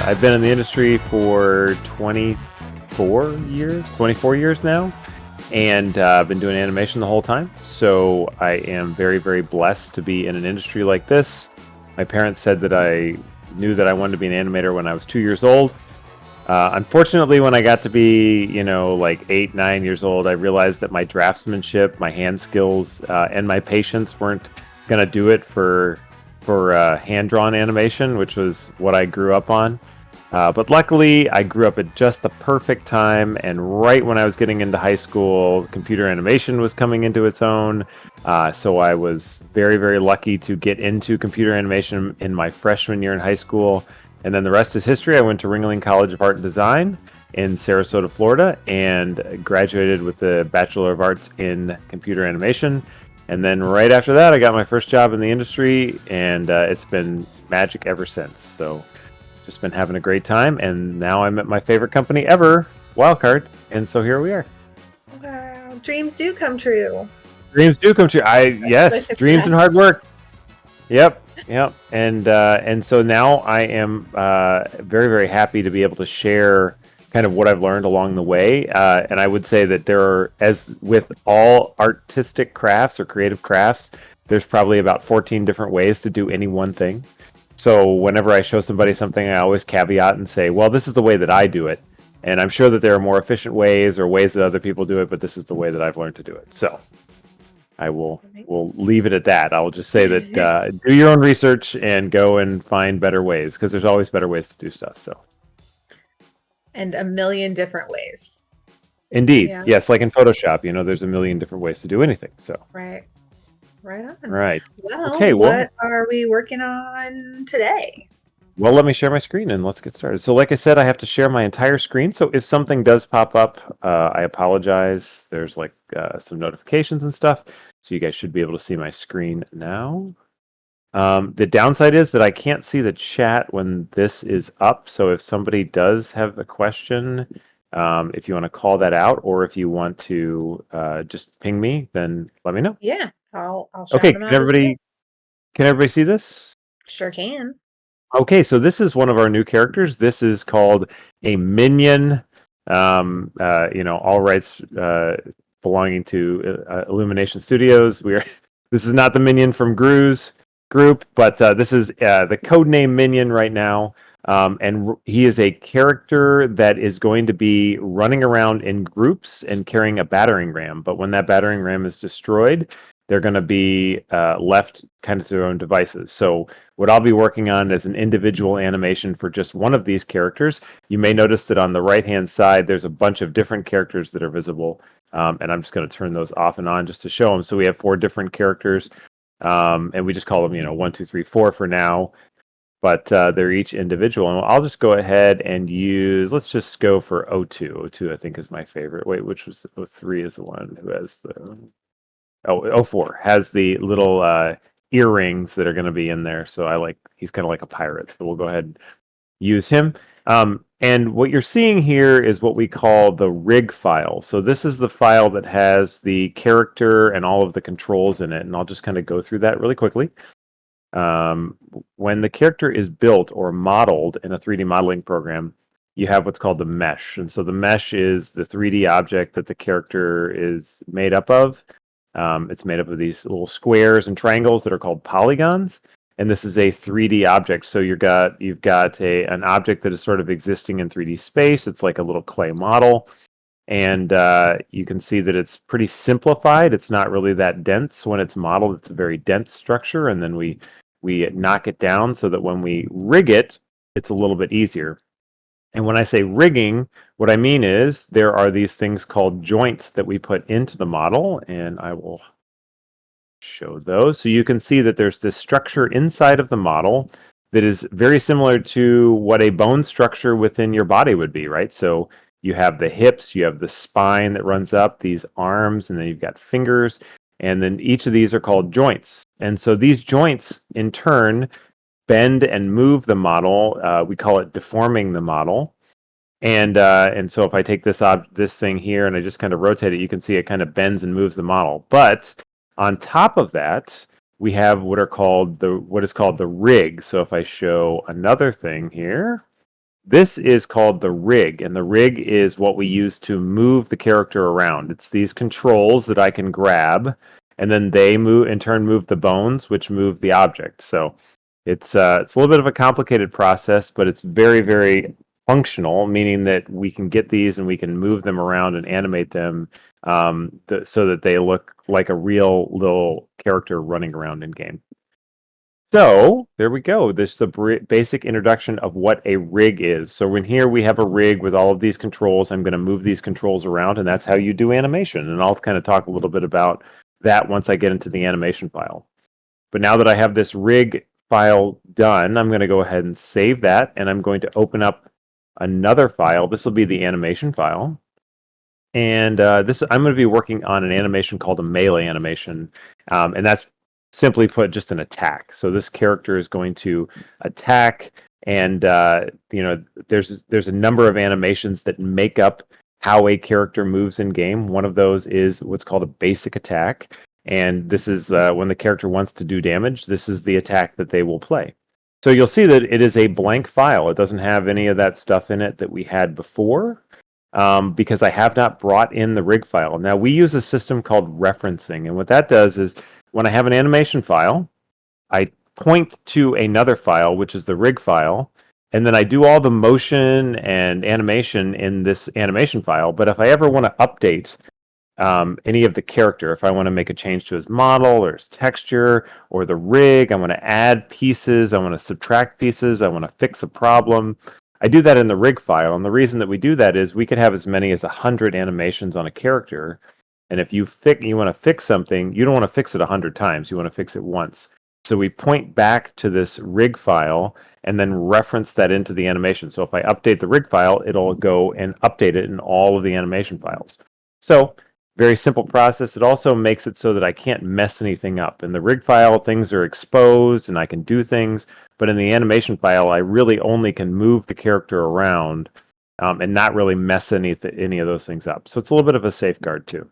I've been in the industry for 24 years now, and I've been doing animation the whole time. So I am very, very blessed to be in an industry like this. My parents said that I knew that I wanted to be an animator when I was 2 years old. Unfortunately, when I got to be, like 8, 9 years old, I realized that my draftsmanship, my hand skills, and my patience weren't gonna do it for hand-drawn animation, which was what I grew up on. But luckily, I grew up at just the perfect time, and right when I was getting into high school, computer animation was coming into its own. So I was very, very lucky to get into computer animation in my freshman year in high school. And then the rest is history. I went to Ringling College of Art and Design in Sarasota, Florida, and graduated with the Bachelor of Arts in Computer Animation. And then right after that, I got my first job in the industry, and it's been magic ever since. So just been having a great time, and now I'm at my favorite company ever, Wildcard, and so here we are. Wow, dreams do come true. Dreams do come true. Yes, dreams and hard work. Yep. And so now I am very, very happy to be able to share kind of what I've learned along the way. And I would say that there are, as with all artistic crafts or creative crafts, there's probably about 14 different ways to do any one thing. So whenever I show somebody something, I always caveat and say, well, this is the way that I do it. And I'm sure that there are more efficient ways or ways that other people do it, but this is the way that I've learned to do it. So I will leave it at that. I will just say that do your own research and go and find better ways, because there's always better ways to do stuff. So, and a million different ways. Indeed, yeah. Yes, like in Photoshop, there's a million different ways to do anything. So right on. Right. Well, okay. What are we working on today? Well, let me share my screen and let's get started. So like I said, I have to share my entire screen. So if something does pop up, I apologize. There's like some notifications and stuff. So you guys should be able to see my screen now. The downside is that I can't see the chat when this is up. So if somebody does have a question, if you want to call that out, or if you want to just ping me, then let me know. Yeah, I'll shout them out. Can everybody see this? Sure can. Okay, so this is one of our new characters. This is called a minion. All rights belonging to Illumination Studios. This is not the minion from Gru's group, but this is the codename Minion right now. And he is a character that is going to be running around in groups and carrying a battering ram. But when that battering ram is destroyed, they're going to be left kind of to their own devices. So what I'll be working on is an individual animation for just one of these characters. You may notice that on the right-hand side, there's a bunch of different characters that are visible. And I'm just going to turn those off and on just to show them. So we have 4 different characters. And we just call them, 1, 2, 3, 4 for now. But they're each individual. And I'll just go ahead and let's just go for O2. O2, I think, is my favorite. Wait, which was O3 is the one who has the... Oh, 04 has the little earrings that are going to be in there. So he's kind of like a pirate. So we'll go ahead and use him. And what you're seeing here is what we call the rig file. So this is the file that has the character and all of the controls in it. And I'll just kind of go through that really quickly. When the character is built or modeled in a 3D modeling program, you have what's called the mesh. And so the mesh is the 3D object that the character is made up of. It's made up of these little squares and triangles that are called polygons, and this is a 3D object. So you've got an object that is sort of existing in 3D space. It's like a little clay model, and you can see that it's pretty simplified. It's not really that dense when it's modeled. It's a very dense structure, and then we knock it down so that when we rig it, it's a little bit easier. And when I say rigging, what I mean is there are these things called joints that we put into the model, and I will show those. So you can see that there's this structure inside of the model that is very similar to what a bone structure within your body would be, right? So you have the hips, you have the spine that runs up, these arms, and then you've got fingers, and then each of these are called joints. And so these joints, in turn, bend and move the model. We call it deforming the model. And so if I take this thing here and I just kind of rotate it, you can see it kind of bends and moves the model. But on top of that, we have what is called the rig. So if I show another thing here, This is called the rig, and the rig is what we use to move the character around. It's these controls that I can grab, and then they move in turn move the bones, which move the object. So it's a little bit of a complicated process, but it's very, very functional, meaning that we can get these and we can move them around and animate them so that they look like a real little character running around in game. So there we go. This is the basic introduction of what a rig is. So in here we have a rig with all of these controls. I'm going to move these controls around, and that's how you do animation. And I'll kind of talk a little bit about that once I get into the animation file. But now that I have this rig file done, I'm going to go ahead and save that, and I'm going to open up another file. This will be the animation file. And I'm going to be working on an animation called a melee animation. And that's simply put just an attack. So this character is going to attack, and there's a number of animations that make up how a character moves in game. One of those is what's called a basic attack, and this is when the character wants to do damage. This is the attack that they will play. So you'll see that it is a blank file. It doesn't have any of that stuff in it that we had before. Because I have not brought in the rig file. Now, we use a system called referencing, and what that does is when I have an animation file, I point to another file, which is the rig file, and then I do all the motion and animation in this animation file. But if I ever want to update any of the character, if I want to make a change to his model or his texture or the rig, I want to add pieces, I want to subtract pieces, I want to fix a problem, I do that in the rig file, and the reason that we do that is we could have as many as 100 animations on a character, and if you want to fix something, you don't want to fix it 100 times, you want to fix it once. So we point back to this rig file and then reference that into the animation. So if I update the rig file, it'll go and update it in all of the animation files. So very simple process. It also makes it so that I can't mess anything up. In the rig file, things are exposed and I can do things, but in the animation file, I really only can move the character around and not really mess any of those things up. So it's a little bit of a safeguard too.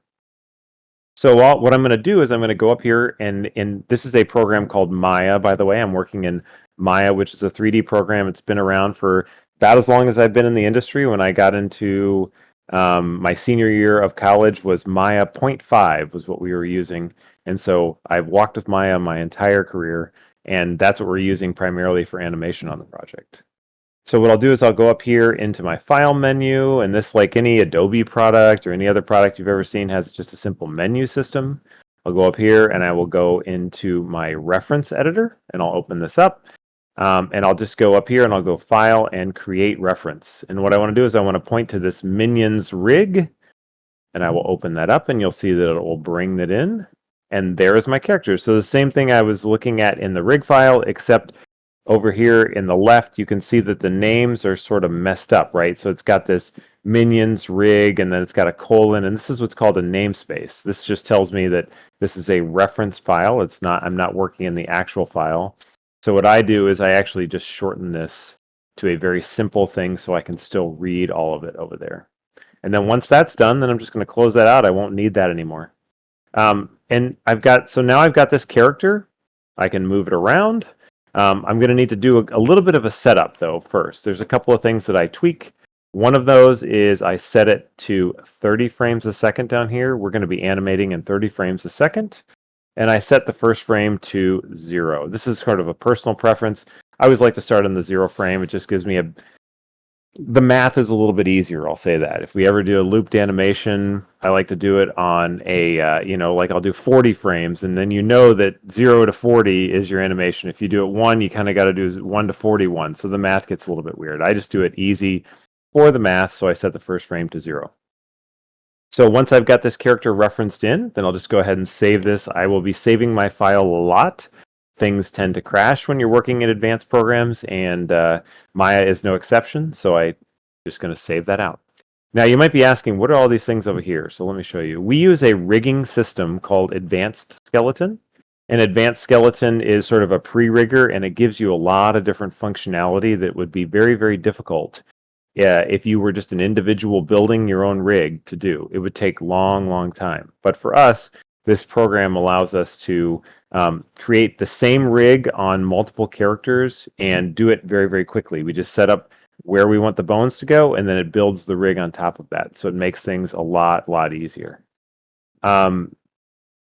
So what I'm going to do is I'm going to go up here, and this is a program called Maya, by the way. I'm working in Maya, which is a 3D program. It's been around for about as long as I've been in the industry. When I got into my senior year of college was Maya 0.5 was what we were using. And so I've walked with Maya my entire career, and that's what we're using primarily for animation on the project. So what I'll do is I'll go up here into my file menu, and this, like any Adobe product or any other product you've ever seen, has just a simple menu system. I'll go up here and I will go into my reference editor, and I'll open this up. And I'll just go up here and I'll go File and Create Reference. And what I want to do is I want to point to this Minions rig, and I will open that up, and you'll see that it will bring that in. And there is my character. So the same thing I was looking at in the rig file, except over here in the left, you can see that the names are sort of messed up, right? So it's got this Minions rig, and then it's got a colon, and this is what's called a namespace. This just tells me that this is a reference file. I'm not working in the actual file. So what I do is I actually just shorten this to a very simple thing so I can still read all of it over there. And then once that's done, then I'm just going to close that out. I won't need that anymore. And now I've got this character. I can move it around. I'm going to need to do a little bit of a setup though first. There's a couple of things that I tweak. One of those is I set it to 30 frames a second down here. We're going to be animating in 30 frames a second. And I set the first frame to 0. This is sort of a personal preference. I always like to start on the 0 frame. It just gives me the math is a little bit easier, I'll say that. If we ever do a looped animation, I like to do it on like I'll do 40 frames, and then you know that 0 to 40 is your animation. If you do it 1, you kind of got to do 1 to 41, so the math gets a little bit weird. I just do it easy for the math, so I set the first frame to 0. So once I've got this character referenced in, then I'll just go ahead and save this. I will be saving my file a lot. Things tend to crash when you're working in advanced programs, and Maya is no exception, so I'm just going to save that out. Now, you might be asking, what are all these things over here? So let me show you. We use a rigging system called Advanced Skeleton. An Advanced Skeleton is sort of a pre-rigger, and it gives you a lot of different functionality that would be very, very difficult if you were just an individual building your own rig to do. It would take long, long time. But for us, this program allows us to create the same rig on multiple characters and do it very, very quickly. We just set up where we want the bones to go, and then it builds the rig on top of that. So it makes things a lot easier.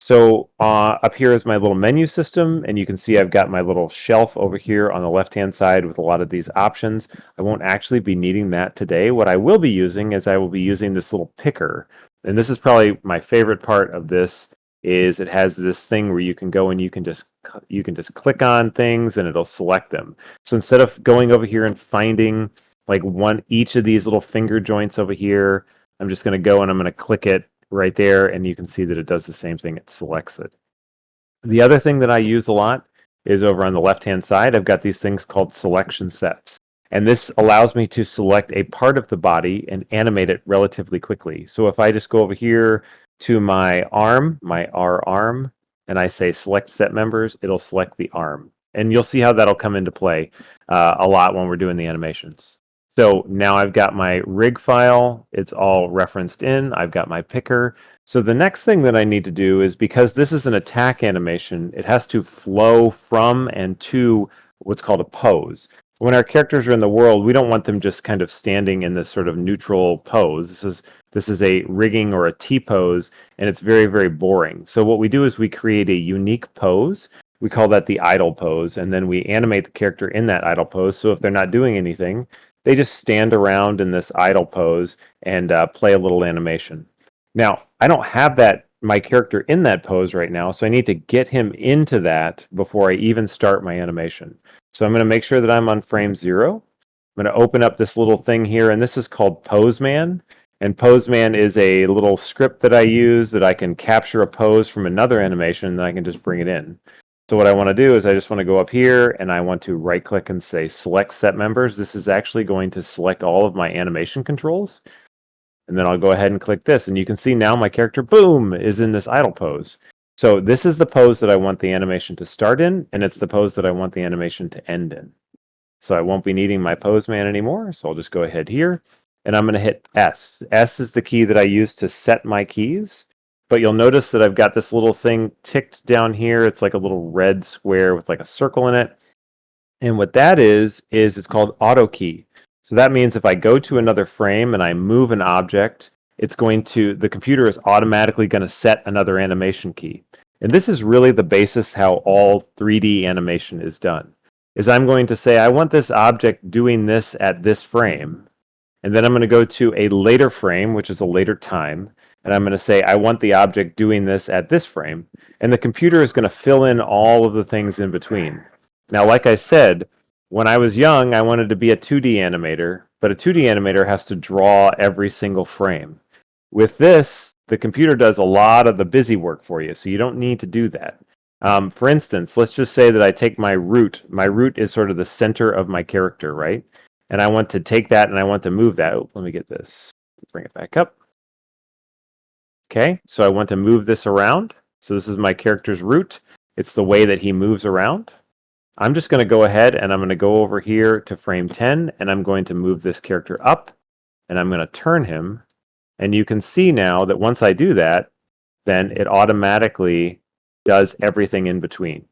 So up here is my little menu system, and you can see I've got my little shelf over here on the left-hand side with a lot of these options. I won't actually be needing that today. What I will be using is I will be using this little picker, and this is probably my favorite part of this, is it has this thing where you can go and you can just click on things and it'll select them. So instead of going over here and finding like each of these little finger joints over here, I'm just going to go and I'm going to click it right there, and you can see that it does the same thing. It selects it. The other thing that I use a lot is over on the left-hand side, I've got these things called selection sets. And this allows me to select a part of the body and animate it relatively quickly. So if I just go over here to my arm, my R arm, and I say select set members, it'll select the arm. And you'll see how that'll come into play a lot when we're doing the animations. So now I've got my rig file. It's all referenced in. I've got my picker. So the next thing that I need to do is, because this is an attack animation, it has to flow from and to what's called a pose. When our characters are in the world, we don't want them just kind of standing in this sort of neutral pose. This is a rigging or a T-pose, and it's very boring. So what we do is we create a unique pose. We call that the idle pose, and then we animate the character in that idle pose. So if they're not doing anything, they just stand around in this idle pose and play a little animation. Now, I don't have my character in that pose right now, so I need to get him into that before I even start my animation. So I'm going to make sure that I'm on frame 0. I'm going to open up this little thing here, and this is called Poseman. And Poseman is a little script that I use that I can capture a pose from another animation, and I can just bring it in. So what I want to do is I just want to go up here and I want to right click and say select set members. This is actually going to select all of my animation controls. And then I'll go ahead and click this, and you can see now my character, boom, is in this idle pose. So this is the pose that I want the animation to start in, and it's the pose that I want the animation to end in. So I won't be needing my pose man anymore. So I'll just go ahead here and I'm going to hit S. S is the key that I use to set my keys. But you'll notice that I've got this little thing ticked down here. It's like a little red square with like a circle in it. And what that is it's called auto key. So that means if I go to another frame and I move an object, the computer is automatically going to set another animation key. And this is really the basis how all 3D animation is done. Is I'm going to say, I want this object doing this at this frame. And then I'm going to go to a later frame, which is a later time. And I'm going to say, I want the object doing this at this frame. And the computer is going to fill in all of the things in between. Now, like I said, when I was young, I wanted to be a 2D animator, but a 2D animator has to draw every single frame. With this, the computer does a lot of the busy work for you, so you don't need to do that. For instance, let's just say that I take my root. My root is sort of the center of my character, right? And I want to take that and I want to move that. Oh, let me get this. Bring it back up. Okay, so I want to move this around. So this is my character's root. It's the way that he moves around. I'm just going to go ahead and I'm going to go over here to frame 10 and I'm going to move this character up and I'm going to turn him. And you can see now that once I do that, then it automatically does everything in between.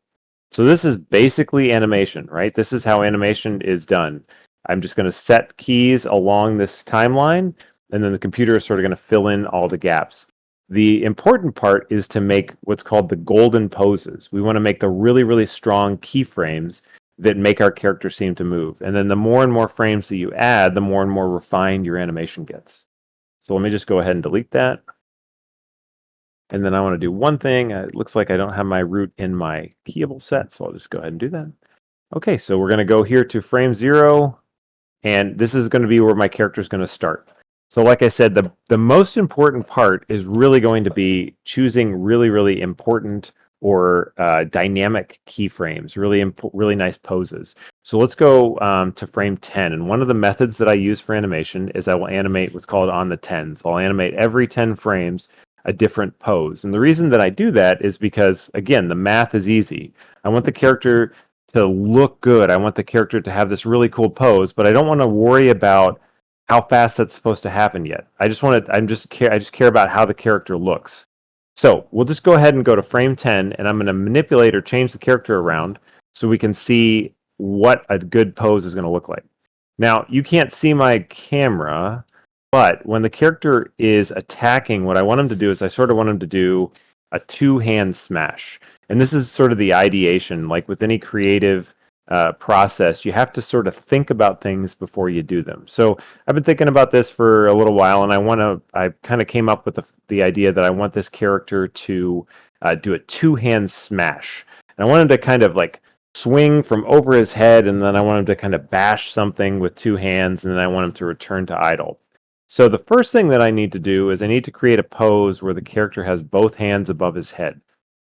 So this is basically animation, right? This is how animation is done. I'm just going to set keys along this timeline, and then the computer is sort of going to fill in all the gaps. The important part is to make what's called the golden poses. We want to make the really strong keyframes that make our character seem to move. And then the more and more frames that you add, the more and more refined your animation gets. So let me just go ahead and delete that. And then I want to do one thing. It looks like I don't have my root in my keyable set, so I'll just go ahead and do that. Okay, so we're going to go here to frame 0, and this is going to be where my character is going to start. So like I said, the most important part is really going to be choosing really important or dynamic keyframes, really nice poses. So let's go to frame 10. And one of the methods that I use for animation is I will animate what's called on the 10s. I'll animate every 10 frames a different pose. And the reason that I do that is because, again, the math is easy. I want the character to look good. I want the character to have this really cool pose, but I don't want to worry about how fast that's supposed to happen yet. I just care about how the character looks. So we'll just go ahead and go to frame 10, and I'm going to manipulate or change the character around so we can see what a good pose is going to look like. Now, you can't see my camera, but when the character is attacking, what I want him to do is I sort of want him to do a two-hand smash. And this is sort of the ideation. Like with any creative process, you have to sort of think about things before you do them. So I've been thinking about this for a little while, and I kind of came up with the idea that I want this character to do a two-hand smash. And I want him to kind of like swing from over his head, and then I want him to kind of bash something with two hands, and then I want him to return to idle. So the first thing that I need to do is I need to create a pose where the character has both hands above his head.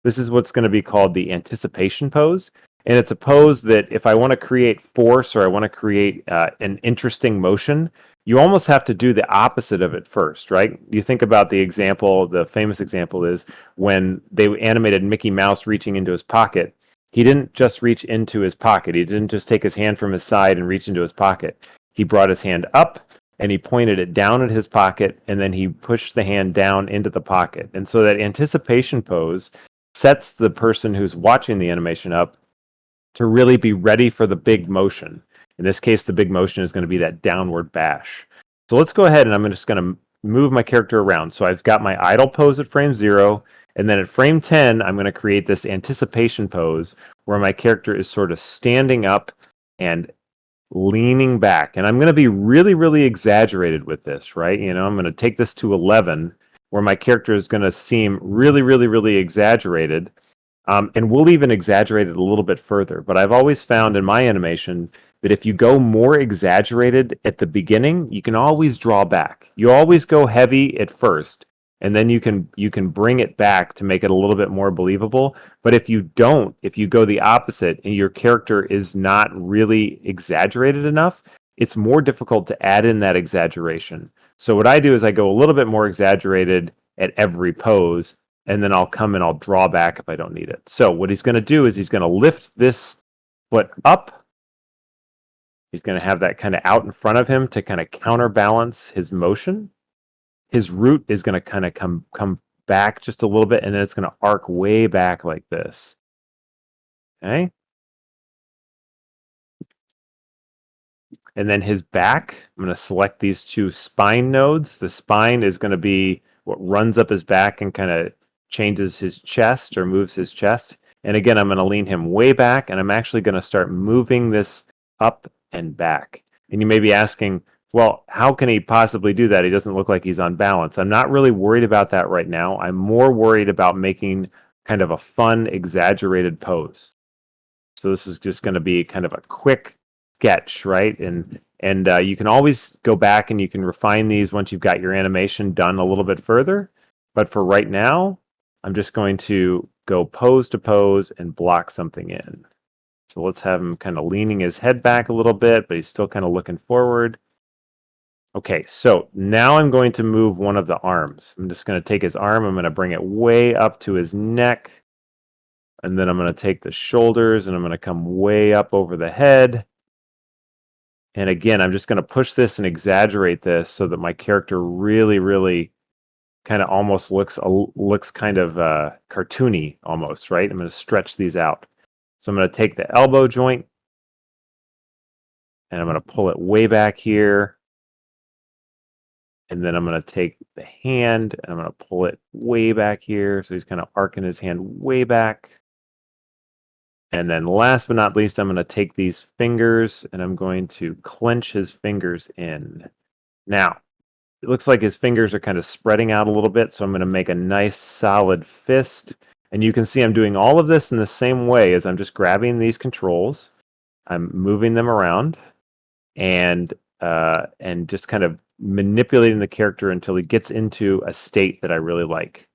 This is what's going to be called the anticipation pose. And it's a pose that if I want to create force or I want to create an interesting motion, you almost have to do the opposite of it first, right? You think about the example, the famous example is when they animated Mickey Mouse reaching into his pocket. He didn't just reach into his pocket. He didn't just take his hand from his side and reach into his pocket. He brought his hand up and he pointed it down at his pocket, and then he pushed the hand down into the pocket. And so that anticipation pose sets the person who's watching the animation up to really be ready for the big motion. In this case, the big motion is going to be that downward bash. So let's go ahead and I'm just going to move my character around. So I've got my idle pose at frame 0, and then at frame 10, I'm going to create this anticipation pose where my character is sort of standing up and leaning back. And I'm going to be really, really exaggerated with this, right? You know, I'm going to take this to 11 where my character is going to seem really, really, really exaggerated. And we'll even exaggerate it a little bit further. But I've always found in my animation that if you go more exaggerated at the beginning, you can always draw back. You always go heavy at first, and then you can bring it back to make it a little bit more believable. But if you don't, if you go the opposite and your character is not really exaggerated enough, it's more difficult to add in that exaggeration. So what I do is I go a little bit more exaggerated at every pose, and then I'll come and I'll draw back if I don't need it. So what he's going to do is he's going to lift this foot up. He's going to have that kind of out in front of him to kind of counterbalance his motion. His root is going to kind of come back just a little bit, and then it's going to arc way back like this. Okay? And then his back, I'm going to select these two spine nodes. The spine is going to be what runs up his back and kind of changes his chest or moves his chest. And again, I'm going to lean him way back, and I'm actually going to start moving this up and back. And you may be asking, well, how can he possibly do that? He doesn't look like he's on balance. I'm not really worried about that right now. I'm more worried about making kind of a fun, exaggerated pose. So this is just going to be kind of a quick sketch, right? And you can always go back and you can refine these once you've got your animation done a little bit further. But for right now, I'm just going to go pose to pose and block something in. So let's have him kind of leaning his head back a little bit, but he's still kind of looking forward. Okay, so now I'm going to move one of the arms. I'm just going to take his arm, I'm going to bring it way up to his neck, and then I'm going to take the shoulders and I'm going to come way up over the head. And again, I'm just going to push this and exaggerate this so that my character really, really kind of almost looks kind of cartoony almost, right? I'm going to stretch these out. So I'm going to take the elbow joint and I'm going to pull it way back here. And then I'm going to take the hand and I'm going to pull it way back here. So he's kind of arcing his hand way back. And then last but not least, I'm going to take these fingers and I'm going to clench his fingers in. Now, it looks like his fingers are kind of spreading out a little bit, so I'm going to make a nice solid fist. And you can see I'm doing all of this in the same way as I'm just grabbing these controls. I'm moving them around and just kind of manipulating the character until he gets into a state that I really like.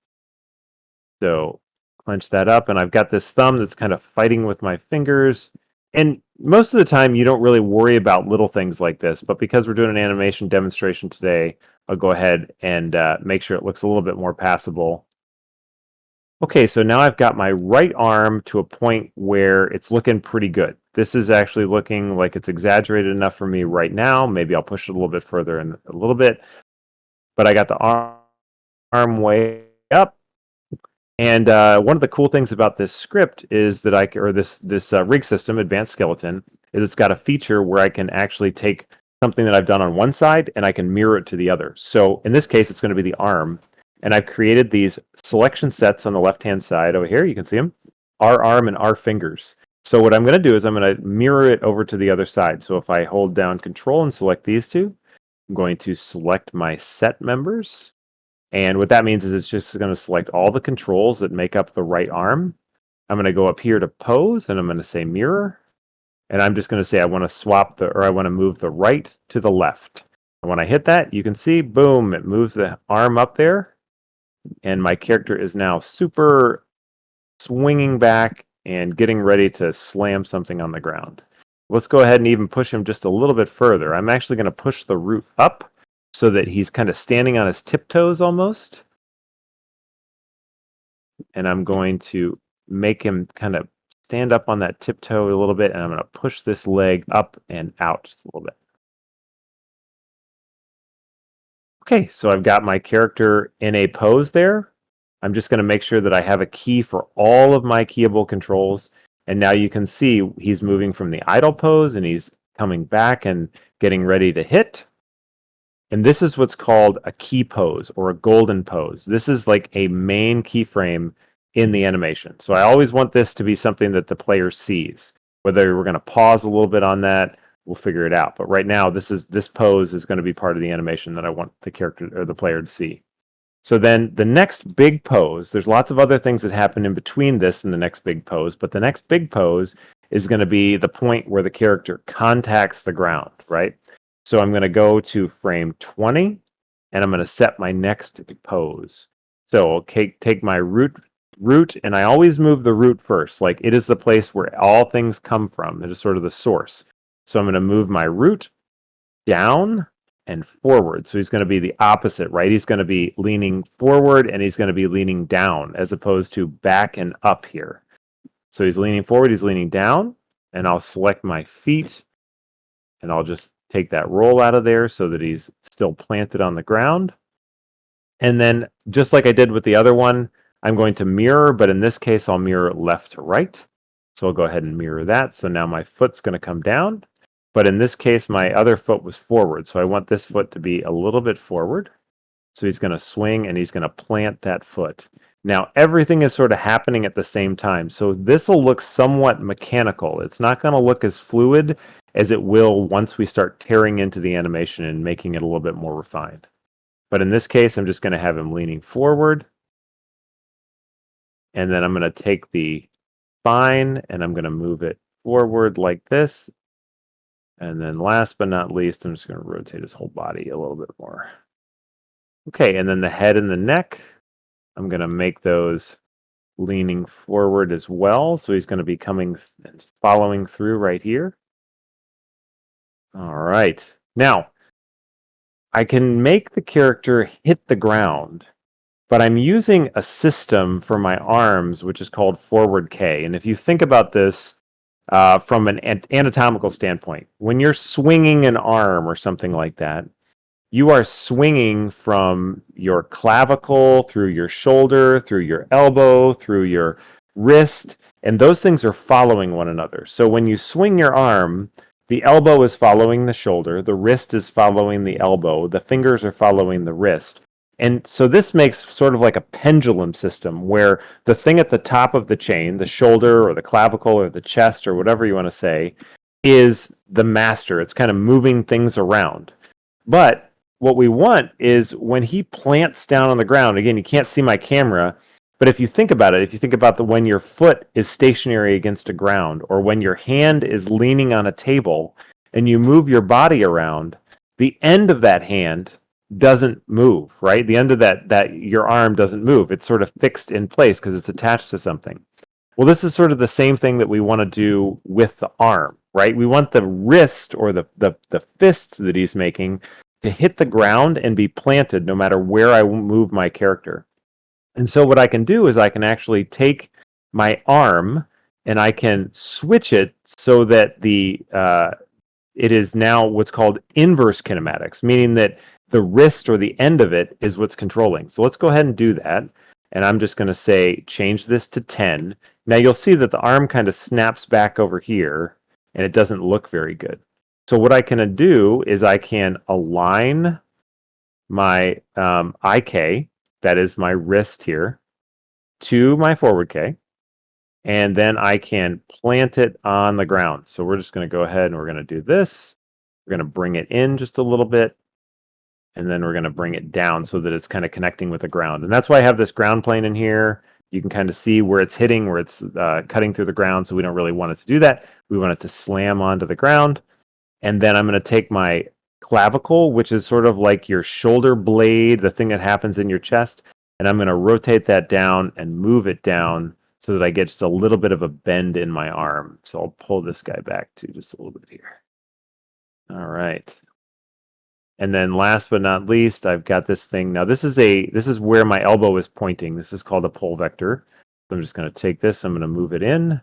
So clench that up, and I've got this thumb that's kind of fighting with my fingers. And most of the time, you don't really worry about little things like this, but because we're doing an animation demonstration today, I'll go ahead and make sure it looks a little bit more passable. Okay, so now I've got my right arm to a point where it's looking pretty good. This is actually looking like it's exaggerated enough for me right now. Maybe I'll push it a little bit further in a little bit. But I got the arm way up. And one of the cool things about this script is that this rig system, Advanced Skeleton, is it's got a feature where I can actually take something that I've done on one side and I can mirror it to the other. So in this case, it's going to be the arm. And I've created these selection sets on the left-hand side over here. You can see them, our arm and our fingers. So what I'm going to do is I'm going to mirror it over to the other side. So if I hold down Control and select these two, I'm going to select my set members. And what that means is it's just going to select all the controls that make up the right arm. I'm going to go up here to pose and I'm going to say mirror. And I'm just going to say I want to swap I want to move the right to the left. And when I hit that, you can see, boom, it moves the arm up there. And my character is now super swinging back and getting ready to slam something on the ground. Let's go ahead and even push him just a little bit further. I'm actually going to push the root up so that he's kind of standing on his tiptoes almost. And I'm going to make him kind of stand up on that tiptoe a little bit, and I'm going to push this leg up and out just a little bit. Okay, so I've got my character in a pose there. I'm just going to make sure that I have a key for all of my keyable controls. And now you can see he's moving from the idle pose and he's coming back and getting ready to hit. And this is what's called a key pose or a golden pose. This is like a main keyframe in the animation. So I always want this to be something that the player sees. Whether we're going to pause a little bit on that, we'll figure it out. But right now, this pose is going to be part of the animation that I want the character or the player to see. So then the next big pose, there's lots of other things that happen in between this and the next big pose, but the next big pose is going to be the point where the character contacts the ground, right? So I'm going to go to frame 20 and I'm going to set my next pose. So I'll take my root, and I always move the root first. Like it is the place where all things come from. It is sort of the source. So I'm going to move my root down and forward. So he's going to be the opposite, right? He's going to be leaning forward and he's going to be leaning down as opposed to back and up here. So he's leaning forward, he's leaning down, and I'll select my feet and I'll just take that roll out of there so that he's still planted on the ground. And then just like I did with the other one, I'm going to mirror, but in this case, I'll mirror left to right. So I'll go ahead and mirror that. So now my foot's going to come down. But in this case, my other foot was forward. So I want this foot to be a little bit forward. So he's going to swing and he's going to plant that foot. Now, everything is sort of happening at the same time. So this will look somewhat mechanical. It's not going to look as fluid as it will once we start tearing into the animation and making it a little bit more refined. But in this case, I'm just going to have him leaning forward. And then I'm going to take the spine and I'm going to move it forward like this. And then last but not least, I'm just going to rotate his whole body a little bit more. Okay, and then the head and the neck, I'm going to make those leaning forward as well. So he's going to be coming and following through right here. All right. Now, I can make the character hit the ground, but I'm using a system for my arms, which is called forward K. And if you think about this, from an anatomical standpoint, when you're swinging an arm or something like that, you are swinging from your clavicle through your shoulder, through your elbow, through your wrist, and those things are following one another. So when you swing your arm, the elbow is following the shoulder, the wrist is following the elbow, the fingers are following the wrist. And so this makes sort of like a pendulum system where the thing at the top of the chain, the shoulder or the clavicle or the chest or whatever you want to say, is the master. It's kind of moving things around. But what we want is when he plants down on the ground, again, you can't see my camera, but if you think about it, if you think about when your foot is stationary against a ground or when your hand is leaning on a table and you move your body around, the end of that hand doesn't move, right? The end of that your arm doesn't move. It's sort of fixed in place because it's attached to something. Well, this is sort of the same thing that we want to do with the arm, right? We want the wrist or the fist that he's making to hit the ground and be planted no matter where I move my character. And so what I can do is I can actually take my arm and I can switch it so that it is now what's called inverse kinematics, meaning that the wrist or the end of it is what's controlling. So let's go ahead and do that. And I'm just going to say, change this to 10. Now you'll see that the arm kind of snaps back over here and it doesn't look very good. So what I can do is I can align my IK, that is my wrist here, to my forward K, and then I can plant it on the ground. So we're just going to go ahead and we're going to do this. We're going to bring it in just a little bit, and then we're going to bring it down so that it's kind of connecting with the ground. And that's why I have this ground plane in here. You can kind of see where it's hitting, where it's cutting through the ground. So we don't really want it to do that. We want it to slam onto the ground. And then I'm going to take my clavicle, which is sort of like your shoulder blade, the thing that happens in your chest, and I'm going to rotate that down and move it down so that I get just a little bit of a bend in my arm. So I'll pull this guy back to just a little bit here. All right. And then last but not least, I've got this thing. Now this is where my elbow is pointing. This is called a pole vector. So I'm just going to take this, I'm going to move it in.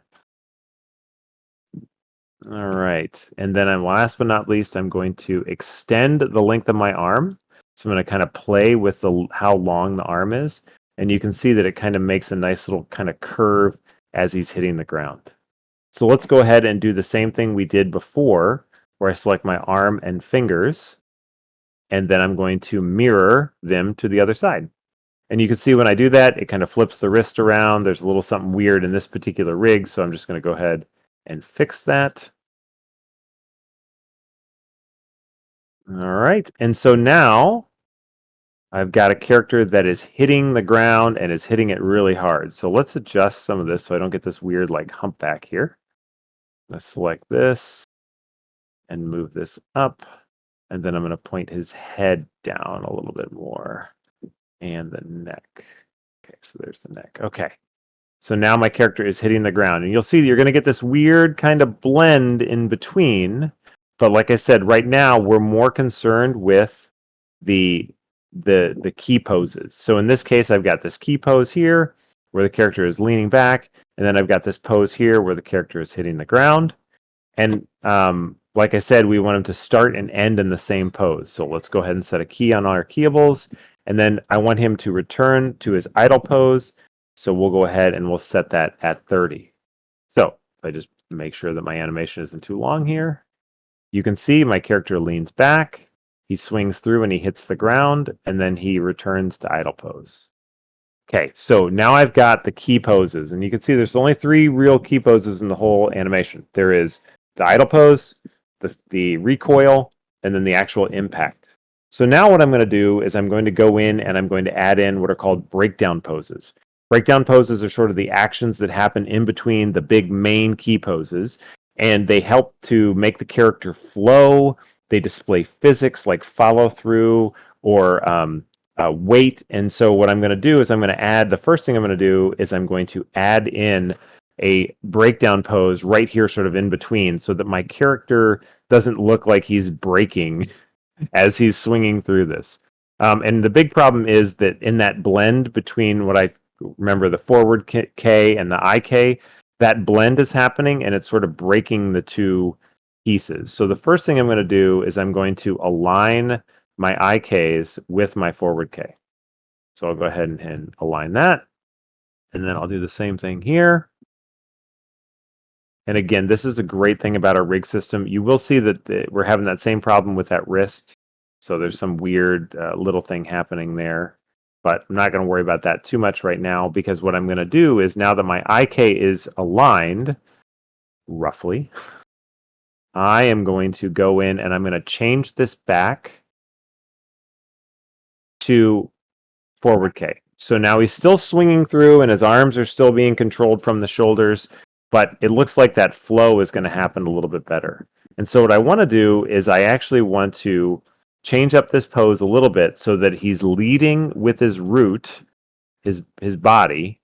All right. And then last but not least, I'm going to extend the length of my arm. So I'm going to kind of play with how long the arm is. And you can see that it kind of makes a nice little kind of curve as he's hitting the ground. So let's go ahead and do the same thing we did before, where I select my arm and fingers, and then I'm going to mirror them to the other side. And you can see when I do that, it kind of flips the wrist around. There's a little something weird in this particular rig, so I'm just going to go ahead and fix that. All right, and so now I've got a character that is hitting the ground and is hitting it really hard. So let's adjust some of this so I don't get this weird like humpback here. Let's select this and move this up. And then I'm going to point his head down a little bit more. And the neck. Okay, so there's the neck. Okay. So now my character is hitting the ground. And you'll see that you're going to get this weird kind of blend in between. But like I said, right now we're more concerned with the key poses. So in this case, I've got this key pose here where the character is leaning back. And then I've got this pose here where the character is hitting the ground. And like I said, we want them to start and end in the same pose. So let's go ahead and set a key on our keyables. And then I want him to return to his idle pose. So we'll go ahead and we'll set that at 30. So if I just make sure that my animation isn't too long here, you can see my character leans back, he swings through and he hits the ground, and then he returns to idle pose. Okay, so now I've got the key poses, and you can see there's only 3 real key poses in the whole animation. There is the idle pose, the recoil, and then the actual impact. So now what I'm going to do is I'm going to go in and I'm going to add in what are called breakdown poses. Breakdown poses are sort of the actions that happen in between the big main key poses, and they help to make the character flow. They display physics like follow through or weight. And so what I'm going to do is I'm going to add, the first thing I'm going to do is I'm going to add in a breakdown pose right here sort of in between so that my character doesn't look like he's breaking as he's swinging through this. And the big problem is that in that blend between what I remember the forward K and the IK, that blend is happening and it's sort of breaking the two pieces. So the first thing I'm going to do is I'm going to align my IKs with my forward K. So I'll go ahead and align that. And then I'll do the same thing here. And again, this is a great thing about our rig system. You will see that we're having that same problem with that wrist. So there's some weird little thing happening there. But I'm not going to worry about that too much right now, because what I'm going to do is now that my IK is aligned, roughly, I am going to go in and I'm going to change this back to forward K. So now he's still swinging through and his arms are still being controlled from the shoulders, but it looks like that flow is going to happen a little bit better. And so what I want to do is I actually want to change up this pose a little bit so that he's leading with his root, his body,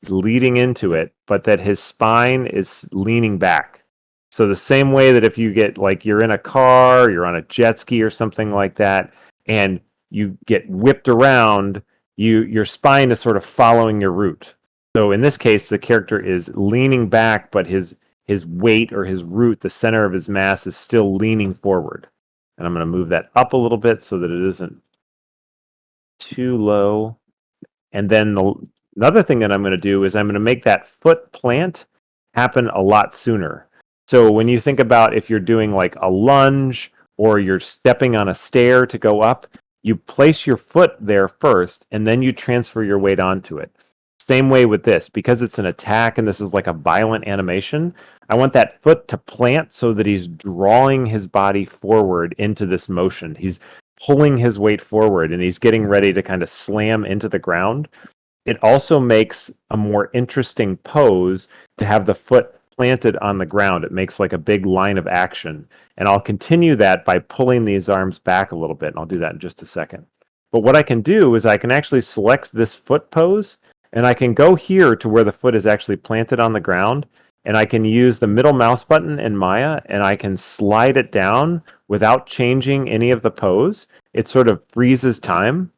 he's leading into it, but that his spine is leaning back. So the same way that if you get, like, you're in a car, you're on a jet ski or something like that, and you get whipped around, your spine is sort of following your root. So in this case, the character is leaning back, but his weight or his root, the center of his mass, is still leaning forward. And I'm going to move that up a little bit so that it isn't too low. And then another thing that I'm going to do is I'm going to make that foot plant happen a lot sooner. So when you think about if you're doing like a lunge or you're stepping on a stair to go up, you place your foot there first and then you transfer your weight onto it. Same way with this, because it's an attack and this is like a violent animation, I want that foot to plant so that he's drawing his body forward into this motion. He's pulling his weight forward and he's getting ready to kind of slam into the ground. It also makes a more interesting pose to have the foot planted on the ground. It makes like a big line of action. And I'll continue that by pulling these arms back a little bit. And I'll do that in just a second. But what I can do is I can actually select this foot pose and I can go here to where the foot is actually planted on the ground. And I can use the middle mouse button in Maya and I can slide it down without changing any of the pose. It sort of freezes time.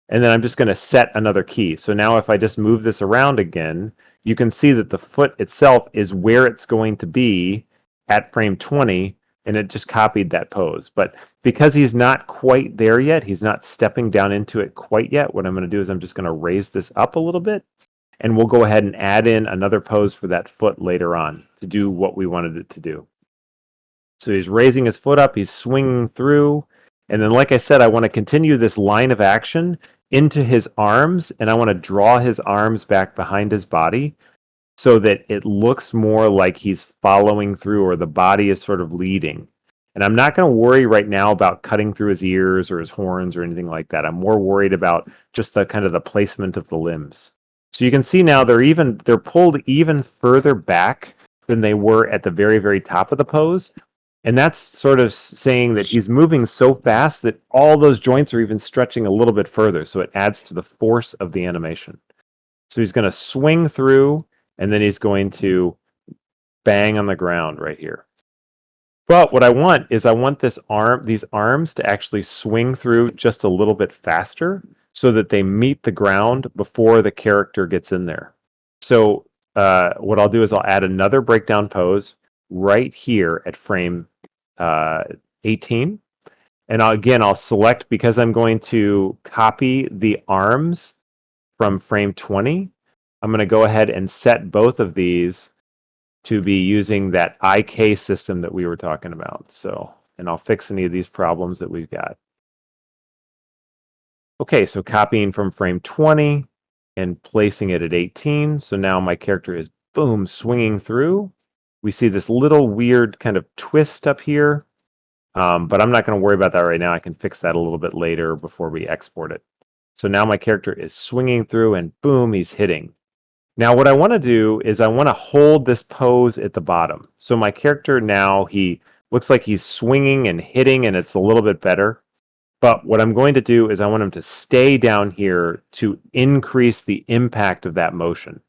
And then I'm just going to set another key. So now if I just move this around again, you can see that the foot itself is where it's going to be at frame 20, and it just copied that pose. But because he's not quite there yet, he's not stepping down into it quite yet, what I'm going to do is I'm just going to raise this up a little bit, and we'll go ahead and add in another pose for that foot later on to do what we wanted it to do. So he's raising his foot up, he's swinging through, and then like I said, I want to continue this line of action into his arms, and I want to draw his arms back behind his body so that it looks more like he's following through or the body is sort of leading. And I'm not going to worry right now about cutting through his ears or his horns or anything like that. I'm more worried about just the kind of the placement of the limbs. So you can see now they're pulled even further back than they were at the very, very top of the pose. And that's sort of saying that he's moving so fast that all those joints are even stretching a little bit further. So it adds to the force of the animation. So he's going to swing through and then he's going to bang on the ground right here. But what I want is these arms to actually swing through just a little bit faster so that they meet the ground before the character gets in there. So what I'll do is I'll add another breakdown pose right here at frame 18. And I'll select, because I'm going to copy the arms from frame 20, I'm going to go ahead and set both of these to be using that IK system that we were talking about. So, and I'll fix any of these problems that we've got. Okay, so copying from frame 20 and placing it at 18. So now my character is, boom, swinging through. We see this little weird kind of twist up here, but I'm not going to worry about that right now. I can fix that a little bit later before we export it. So now my character is swinging through and boom, he's hitting. Now what I want to do is I want to hold this pose at the bottom. So my character now, he looks like he's swinging and hitting and it's a little bit better. But what I'm going to do is I want him to stay down here to increase the impact of that motion.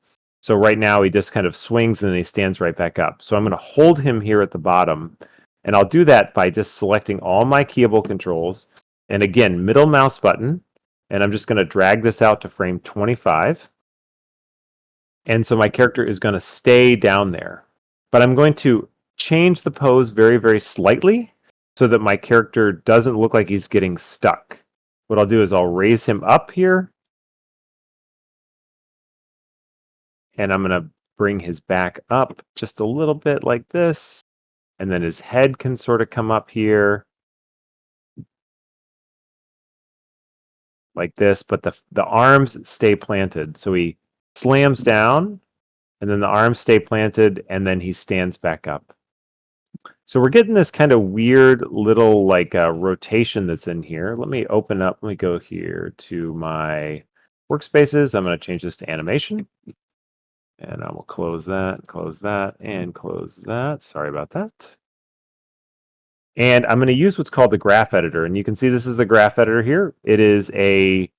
So right now he just kind of swings and then he stands right back up. So I'm going to hold him here at the bottom. And I'll do that by just selecting all my keyable controls. And again, middle mouse button. And I'm just going to drag this out to frame 25. And so my character is going to stay down there. But I'm going to change the pose very, very slightly so that my character doesn't look like he's getting stuck. What I'll do is I'll raise him up here. And I'm going to bring his back up just a little bit like this. And then his head can sort of come up here like this. But the arms stay planted. So he slams down and then the arms stay planted and then he stands back up. So we're getting this kind of weird little like rotation that's in here. Let me open up. Let me go here to my workspaces. I'm going to change this to animation. And I will close that, and close that. Sorry about that. And I'm going to use what's called the graph editor. And you can see this is the graph editor here. It is a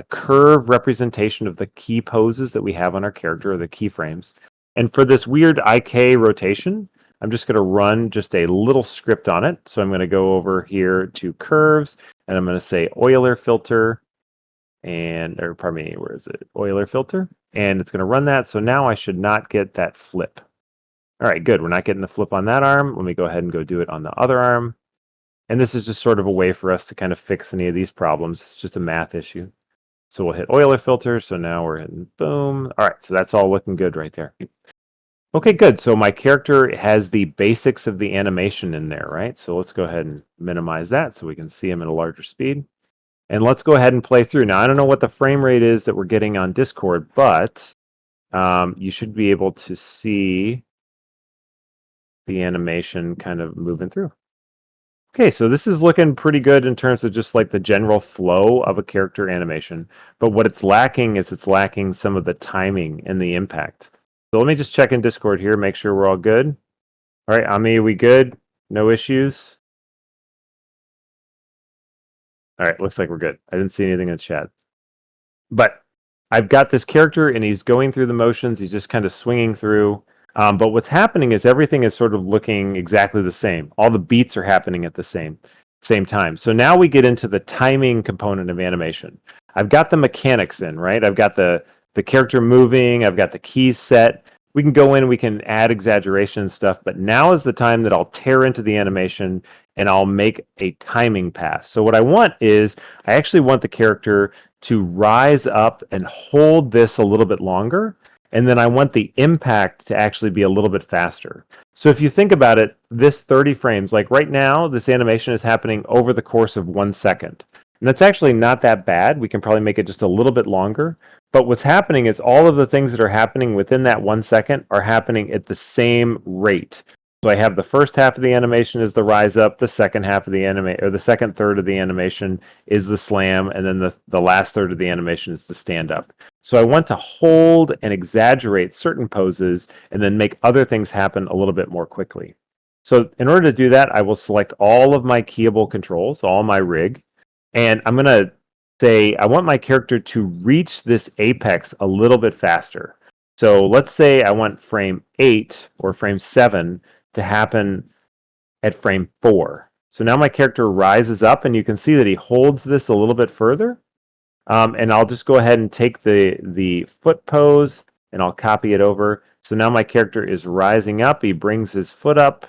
curve representation of the key poses that we have on our character, or the keyframes. And for this weird IK rotation, I'm just going to run just a little script on it. So I'm going to go over here to curves, and I'm going to say Euler filter, or pardon me, where is it? Euler filter. And it's going to run that. So now I should not get that flip. All right, good. We're not getting the flip on that arm. Let me go ahead and go do it on the other arm. And this is just sort of a way for us to kind of fix any of these problems. It's just a math issue. So we'll hit Euler filter. So now we're hitting boom. All right, so that's all looking good right there. Okay, good. So my character has the basics of the animation in there, right? So let's go ahead and minimize that so we can see him at a larger speed. And let's go ahead and play through. Now, I don't know what the frame rate is that we're getting on Discord, but you should be able to see the animation kind of moving through. Okay, so this is looking pretty good in terms of just like the general flow of a character animation. But what it's lacking is it's lacking some of the timing and the impact. So let me just check in Discord here, make sure we're all good. All right, Ami, we good? No issues? All right, looks like we're good. I didn't see anything in the chat. But I've got this character and he's going through the motions. He's just kind of swinging through. But what's happening is everything is sort of looking exactly the same. All the beats are happening at the same time. So now we get into the timing component of animation. I've got the mechanics in, right? I've got the character moving. I've got the keys set. We can go in, we can add exaggeration and stuff, but now is the time that I'll tear into the animation and I'll make a timing pass. So what I want is, I actually want the character to rise up and hold this a little bit longer. And then I want the impact to actually be a little bit faster. So if you think about it, this 30 frames, like right now, this animation is happening over the course of 1 second. And that's actually not that bad. We can probably make it just a little bit longer. But what's happening is all of the things that are happening within that 1 second are happening at the same rate. So I have the first half of the animation is the rise up, the second half of the the second third of the animation is the slam, and then the last third of the animation is the stand up. So I want to hold and exaggerate certain poses and then make other things happen a little bit more quickly. So in order to do that, I will select all of my keyable controls, all my rig, and I'm going to say I want my character to reach this apex a little bit faster. So let's say I want frame 8 or frame 7 to happen at frame 4. So now my character rises up and you can see that he holds this a little bit further. And I'll just go ahead and take the foot pose and I'll copy it over. So now my character is rising up. He brings his foot up,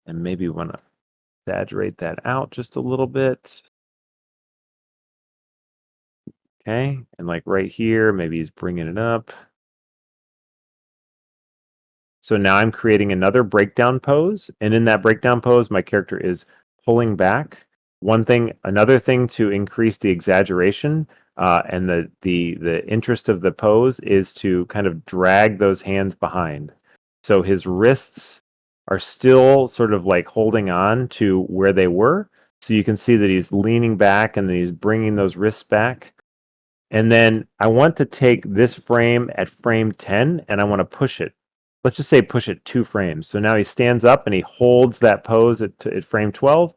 and maybe want to exaggerate that out just a little bit. Okay, and like right here, maybe he's bringing it up. So now I'm creating another breakdown pose, and in that breakdown pose, my character is pulling back. Another thing to increase the exaggeration and the interest of the pose is to kind of drag those hands behind. So his wrists are still sort of like holding on to where they were. So you can see that he's leaning back and then he's bringing those wrists back. And then I want to take this frame at frame 10 and I want to push it. Let's just say push it 2 frames. So now he stands up and he holds that pose at frame 12.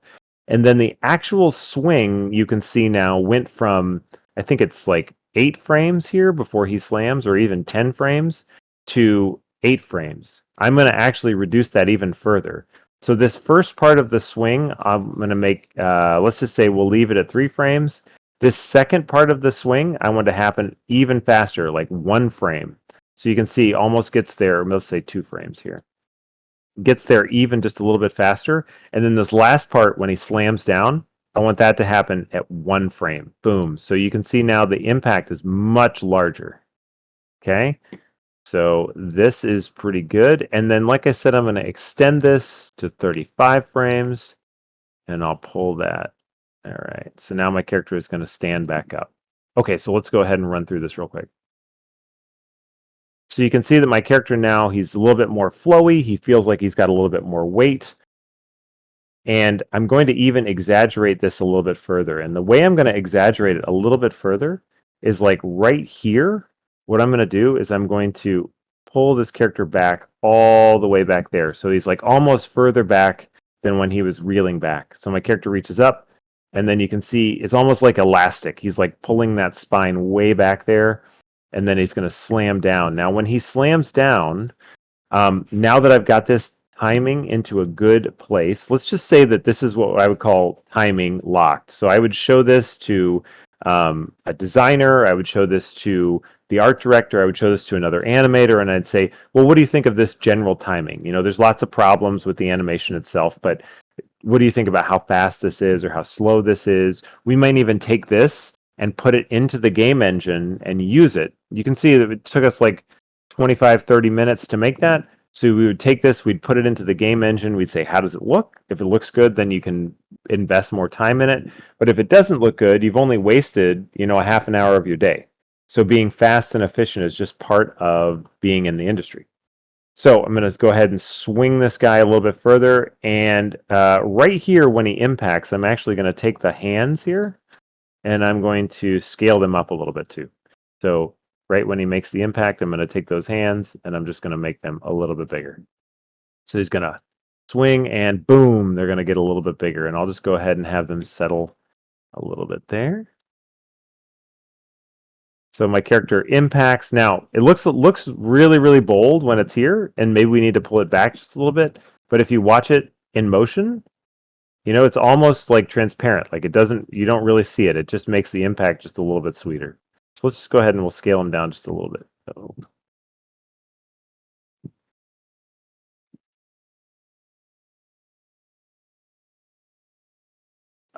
And then the actual swing you can see now went from, I think it's like 8 frames here before he slams, or even 10 frames, to 8 frames. I'm going to actually reduce that even further. So this first part of the swing, I'm going to make, let's just say we'll leave it at 3 frames. This second part of the swing, I want to happen even faster, like 1 frame. So you can see almost gets there, let's say 2 frames here. Gets there even just a little bit faster. And then this last part, when he slams down, I want that to happen at 1 frame. Boom. So you can see now the impact is much larger. Okay. So this is pretty good. And then, like I said, I'm going to extend this to 35 frames and I'll pull that. All right. So now my character is going to stand back up. Okay. So let's go ahead and run through this real quick. So you can see that my character now, he's a little bit more flowy. He feels like he's got a little bit more weight. And I'm going to even exaggerate this a little bit further. And the way I'm going to exaggerate it a little bit further is like right here. What I'm going to do is I'm going to pull this character back all the way back there. So he's like almost further back than when he was reeling back. So my character reaches up, and then you can see it's almost like elastic. He's like pulling that spine way back there, and then he's going to slam down. Now, when he slams down, now that I've got this timing into a good place, let's just say that this is what I would call timing locked. So I would show this to a designer, I would show this to the art director, I would show this to another animator, and I'd say, well, what do you think of this general timing? You know, there's lots of problems with the animation itself, but what do you think about how fast this is or how slow this is? We might even take this and put it into the game engine and use it. You can see that it took us like 25, 30 minutes to make that. So we would take this, we'd put it into the game engine, we'd say, how does it look? If it looks good, then you can invest more time in it. But if it doesn't look good, you've only wasted, a half an hour of your day. So being fast and efficient is just part of being in the industry. So I'm going to go ahead and swing this guy a little bit further. And right here, when he impacts, I'm actually going to take the hands here, and I'm going to scale them up a little bit too. So right when he makes the impact, I'm going to take those hands, and I'm just going to make them a little bit bigger. So he's going to swing, and boom, they're going to get a little bit bigger. And I'll just go ahead and have them settle a little bit there. So my character impacts. Now, it looks really, really bold when it's here, and maybe we need to pull it back just a little bit. But if you watch it in motion, it's almost like transparent. Like you don't really see it. It just makes the impact just a little bit sweeter. So let's just go ahead and we'll scale them down just a little bit. So,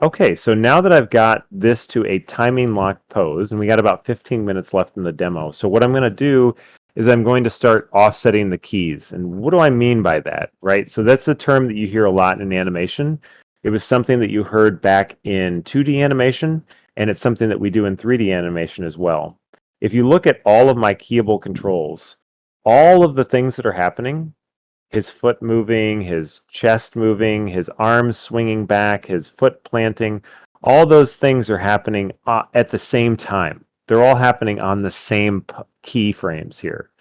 okay, so now that I've got this to a timing lock pose, and we got about 15 minutes left in the demo. So what I'm going to do is I'm going to start offsetting the keys. And what do I mean by that, right? So that's the term that you hear a lot in animation. It was something that you heard back in 2D animation, and it's something that we do in 3D animation as well. If you look at all of my keyable controls, all of the things that are happening, his foot moving, his chest moving, his arms swinging back, his foot planting, all those things are happening at the same time. They're all happening on the same keyframes here.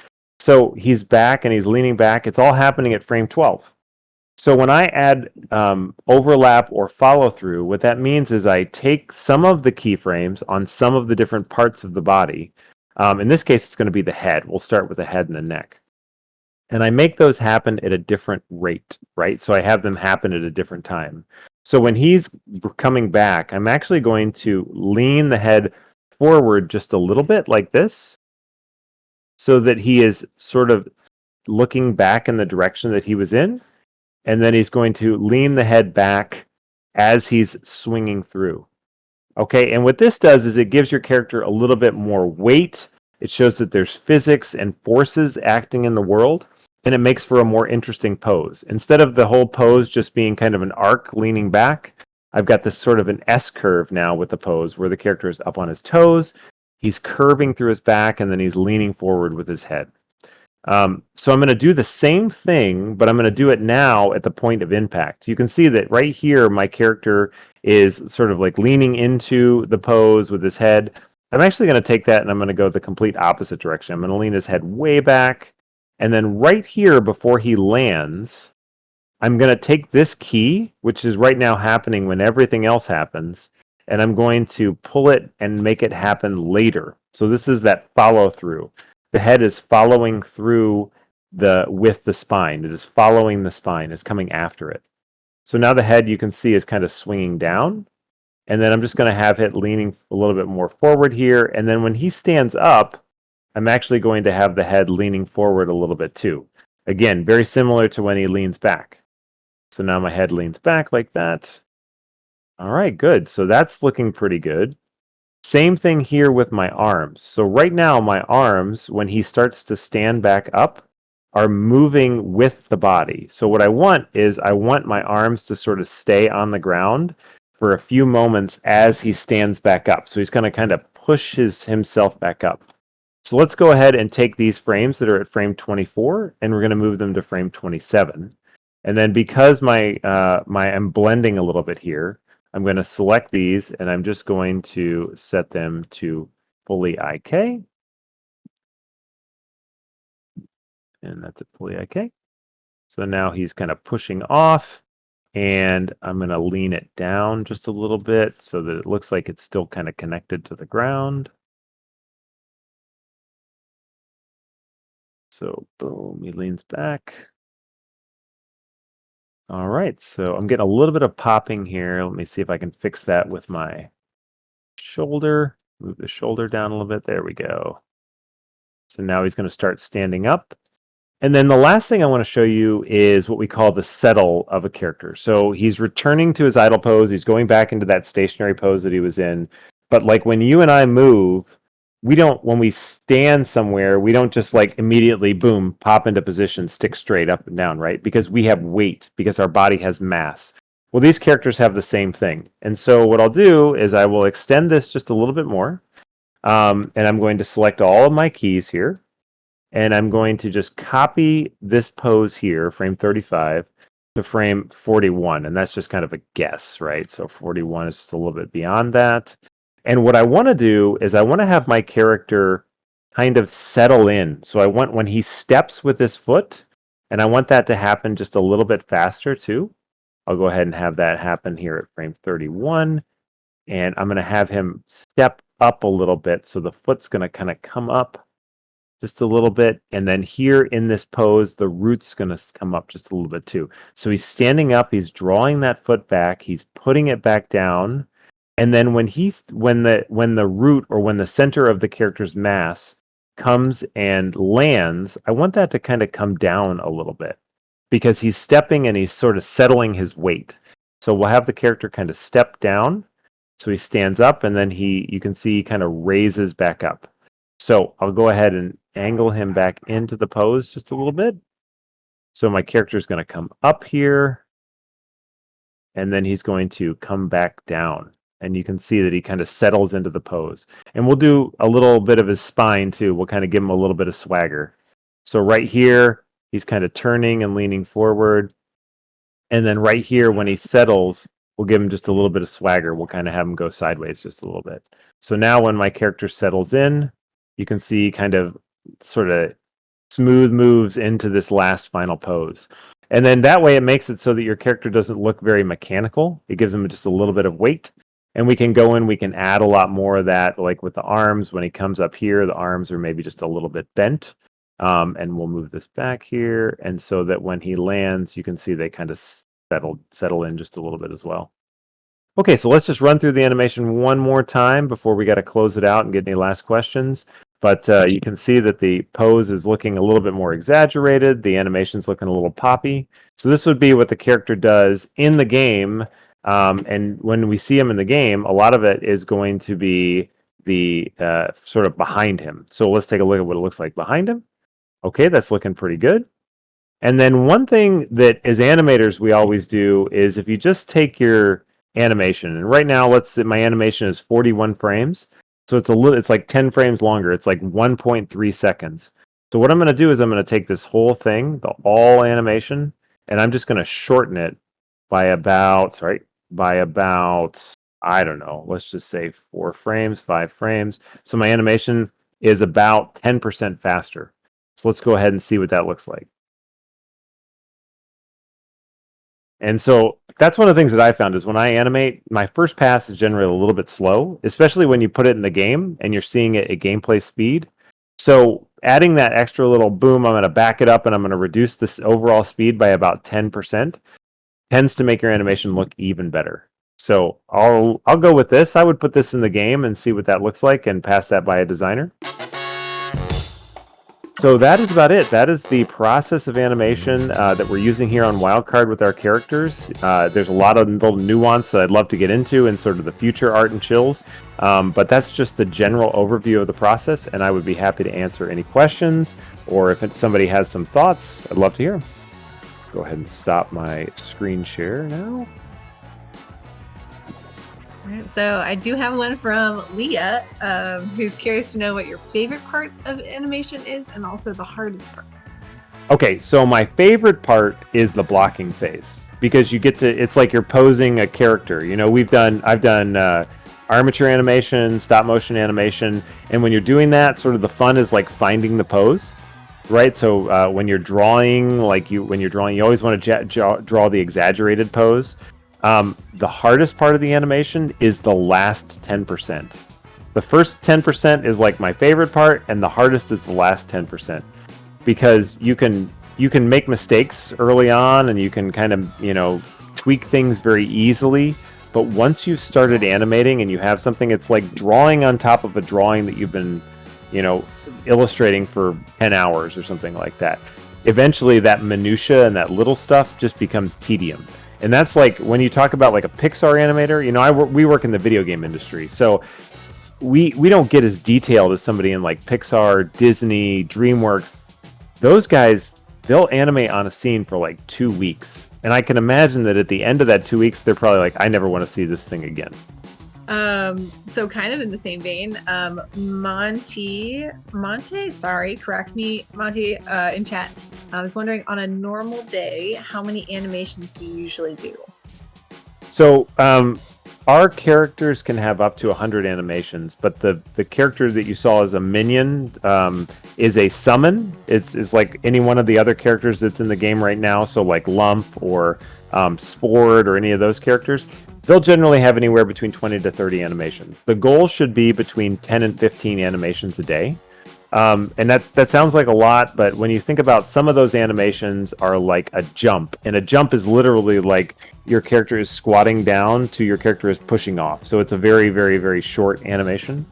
So he's back and he's leaning back. It's all happening at frame 12. So when I add overlap or follow through, what that means is I take some of the keyframes on some of the different parts of the body. In this case, it's going to be the head. We'll start with the head and the neck. And I make those happen at a different rate, right? So I have them happen at a different time. So when he's coming back, I'm actually going to lean the head forward just a little bit like this, so that he is sort of looking back in the direction that he was in. And then he's going to lean the head back as he's swinging through. Okay, and what this does is it gives your character a little bit more weight. It shows that there's physics and forces acting in the world, and it makes for a more interesting pose. Instead of the whole pose just being kind of an arc leaning back, I've got this sort of an S curve now with the pose where the character is up on his toes, he's curving through his back, and then he's leaning forward with his head. So I'm going to do the same thing, but I'm going to do it now at the point of impact. You can see that right here, my character is sort of like leaning into the pose with his head. I'm actually going to take that and I'm going to go the complete opposite direction. I'm going to lean his head way back. And then right here, before he lands, I'm going to take this key, which is right now happening when everything else happens, and I'm going to pull it and make it happen later. So this is that follow through. The head is following through with the spine. It is following the spine, is coming after it. So now the head, you can see, is kind of swinging down. And then I'm just going to have it leaning a little bit more forward here. And then when he stands up, I'm actually going to have the head leaning forward a little bit too. Again, very similar to when he leans back. So now my head leans back like that. All right, good. So that's looking pretty good. Same thing here with my arms. So right now, my arms, when he starts to stand back up, are moving with the body. So what I want is I want my arms to sort of stay on the ground for a few moments as he stands back up. So he's going to kind of push himself back up. So let's go ahead and take these frames that are at frame 24, and we're going to move them to frame 27. And then because I'm blending a little bit here, I'm going to select these, and I'm just going to set them to fully IK. And that's it, fully IK. So now he's kind of pushing off, and I'm going to lean it down just a little bit so that it looks like it's still kind of connected to the ground. So boom, he leans back. All right, so I'm getting a little bit of popping here. Let me see if I can fix that with my shoulder. Move the shoulder down a little bit. There we go. So now he's going to start standing up. And then the last thing I want to show you is what we call the settle of a character. So he's returning to his idle pose. He's going back into that stationary pose that he was in. But like when you and I move, when we stand somewhere, we don't just like immediately, boom, pop into position, stick straight up and down, right? Because we have weight, because our body has mass. Well, these characters have the same thing. And so what I'll do is I will extend this just a little bit more. And I'm going to select all of my keys here. And I'm going to just copy this pose here, frame 35, to frame 41. And that's just kind of a guess, right? So 41 is just a little bit beyond that. And what I want to do is I want to have my character kind of settle in. So I want when he steps with his foot, and I want that to happen just a little bit faster too. I'll go ahead and have that happen here at frame 31. And I'm going to have him step up a little bit. So the foot's going to kind of come up just a little bit. And then here in this pose, the root's going to come up just a little bit too. So he's standing up, he's drawing that foot back, he's putting it back down. And then when the root, or when the center of the character's mass comes and lands, I want that to kind of come down a little bit, because he's stepping and he's sort of settling his weight. So we'll have the character kind of step down. So he stands up, and then you can see he kind of raises back up. So I'll go ahead and angle him back into the pose just a little bit. So my character is going to come up here, and then he's going to come back down. And you can see that he kind of settles into the pose. And we'll do a little bit of his spine too. We'll kind of give him a little bit of swagger. So right here, he's kind of turning and leaning forward. And then right here, when he settles, we'll give him just a little bit of swagger. We'll kind of have him go sideways just a little bit. So now when my character settles in, you can see kind of sort of smooth moves into this last final pose. And then that way it makes it so that your character doesn't look very mechanical. It gives him just a little bit of weight. And we can go in, we can add a lot more of that, like with the arms. When he comes up here, the arms are maybe just a little bit bent. And we'll move this back here. And so that when he lands, you can see they kind of settle in just a little bit as well. Okay, so let's just run through the animation one more time before we got to close it out and get any last questions. But you can see that the pose is looking a little bit more exaggerated. The animation's looking a little poppy. So this would be what the character does in the game. And when we see him in the game, a lot of it is going to be the sort of behind him. So let's take a look at what it looks like behind him. Okay, that's looking pretty good. And then one thing that as animators we always do is if you just take your animation, and right now let's say my animation is 41 frames. So it's like 10 frames longer. It's like 1.3 seconds. So what I'm going to do is I'm going to take this whole thing, the all animation, and I'm just going to shorten it by about, I don't know, let's just say 4 frames, 5 frames. So my animation is about 10% faster. So let's go ahead and see what that looks like. And so that's one of the things that I found is when I animate, my first pass is generally a little bit slow, especially when you put it in the game and you're seeing it at gameplay speed. So adding that extra little boom, I'm going to back it up and I'm going to reduce this overall speed by about 10%, tends to make your animation look even better. So I'll go with this. I would put this in the game and see what that looks like and pass that by a designer. So that is about it. That is the process of animation that we're using here on Wildcard with our characters. There's a lot of little nuance that I'd love to get into in sort of the future art and chills. But that's just the general overview of the process, and I would be happy to answer any questions, or if somebody has some thoughts, I'd love to hear them. Go ahead and stop my screen share now. All right, so I do have one from Leah, who's curious to know what your favorite part of animation is and also the hardest part. Okay, so my favorite part is the blocking phase, because you get to, it's like you're posing a character. You know, I've done armature animation, stop motion animation, and when you're doing that, sort of the fun is like finding the pose, right? So when you're drawing, you always want to draw the exaggerated pose. The hardest part of the animation is the last 10%. The first 10% is like my favorite part, and the hardest is the last 10%, because you can make mistakes early on, and you can kind of tweak things very easily. But once you've started animating and you have something, it's like drawing on top of a drawing that you've been illustrating for 10 hours or something like that. Eventually, that minutia and that little stuff just becomes tedium. And that's like when you talk about like a Pixar animator, we work in the video game industry. So we don't get as detailed as somebody in like Pixar, Disney, DreamWorks. Those guys, they'll animate on a scene for like 2 weeks. And I can imagine that at the end of that 2 weeks, they're probably like, I never want to see this thing again. So kind of in the same vein, Monte, sorry, correct me, Monte, in chat. I was wondering, on a normal day, how many animations do you usually do? So, our characters can have up to 100 animations, but the character that you saw as a minion is a summon. It's like any one of the other characters that's in the game right now. So like Lump or Sport or any of those characters, they'll generally have anywhere between 20 to 30 animations. The goal should be between 10 and 15 animations a day. And that sounds like a lot, but when you think about some of those animations are like a jump, and a jump is literally like your character is squatting down to your character is pushing off. So it's a very, very, very short animation.